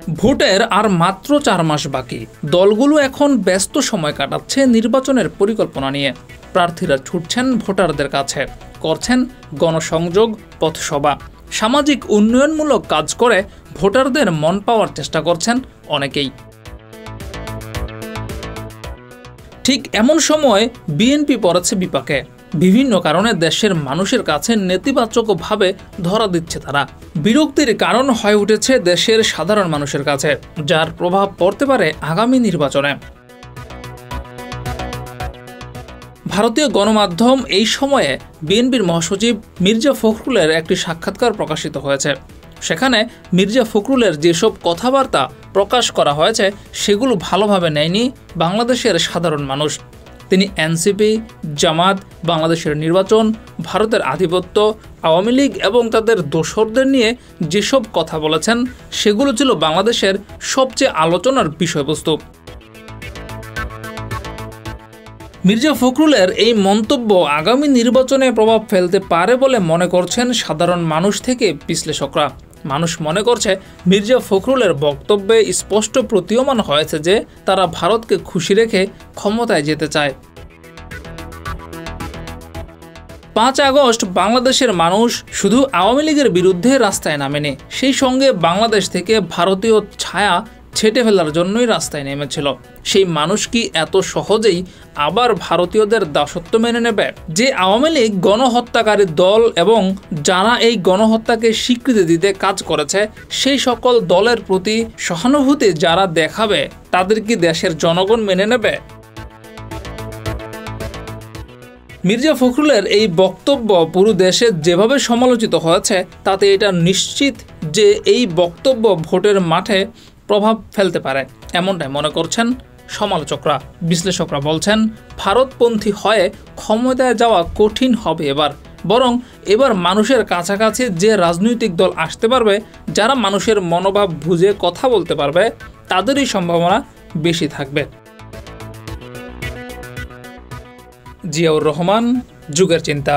ভোটের আর মাত্র 4 মাস বাকি। দলগুলো এখন ব্যস্ত সময় কাটাচ্ছে নির্বাচনের পরিকল্পনা নিয়ে। প্রার্থীরা ছুটছেন ভোটারদের কাছে, করছেন গণসংযোগ, পথসভা, সামাজিক উন্নয়নমূলক কাজ করে ভোটারদের মন পাওয়ার চেষ্টা করছেন অনেকেই। ঠিক এমন সময় বিএনপি পড়েছে বিপাকে। বিভিন্ন কারণে দেশের মানুষের কাছে নেতিবাচকভাবে ধরা দিচ্ছে তারা। বিরক্তির কারণ হয়ে উঠেছে দেশের সাধারণ মানুষের কাছে, যার প্রভাব পড়তে পারে আগামী নির্বাচনে। ভারতীয় গণমাধ্যম এই সময়ে বিএনপির মহাসচিব মির্জা ফখরুলের একটি সাক্ষাৎকার প্রকাশিত হয়েছে। সেখানে মির্জা ফখরুলের যেসব কথাবার্তা প্রকাশ করা হয়েছে সেগুলো ভালোভাবে নেয়নি বাংলাদেশের সাধারণ মানুষ। তিনি এনসিপি, জামাত, বাংলাদেশের নির্বাচন, ভারতের আধিপত্য, আওয়ামী লীগ এবং তাদের দোসরদের নিয়ে যেসব কথা বলেছেন সেগুলো ছিল বাংলাদেশের সবচেয়ে আলোচনার বিষয়বস্তু। মির্জা ফখরুলের এই মন্তব্য আগামী নির্বাচনে প্রভাব ফেলতে পারে বলে মনে করছেন সাধারণ মানুষ থেকে বিশ্লেষকরা। মানুষ মনে করছে মির্জা ফখরুলের বক্তব্যে স্পষ্ট প্রতীয়মান হয়েছে যে তারা ভারতকে খুশি রেখে ক্ষমতায় যেতে চায়। 5 আগস্ট বাংলাদেশের মানুষ শুধু আওয়ামী লীগের বিরুদ্ধে রাস্তায় নামেনি, সেই সঙ্গে বাংলাদেশ থেকে ভারতীয় ছায়া ছেটে ফেলার জন্যই রাস্তায় নেমেছিল। সেই মানুষ কি এত সহজেই আবার ভারতীয়দের দাসত্ব মেনে নেবে? যে আওয়ামী লীগ গণহত্যাকারী দল এবং যারা এই গণহত্যাকে স্বীকৃতি দিতে কাজ করেছে সেই সকল দলের প্রতি সহানুভূতি যারা দেখাবে তাদের কি দেশের জনগণ মেনে নেবে? মির্জা ফখরুলের এই বক্তব্য পুরো দেশে যেভাবে সমালোচিত হয়েছে তাতে এটা নিশ্চিত যে এই বক্তব্য ভোটের মাঠে প্রভাব ফেলতে পারে, এমনটাই মনে করছেন সমালোচকরা। বিশ্লেষকরা বলছেন ভারতপন্থী হয়ে ক্ষমতায় যাওয়া কঠিন হবে এবার, বরং এবার মানুষের কাছাকাছি যে রাজনৈতিক দল আসতে পারবে, যারা মানুষের মনোভাব বুঝে কথা বলতে পারবে, তাদেরই সম্ভাবনা বেশি থাকবে। জিয়াউর রহমান, যুগের চিন্তা।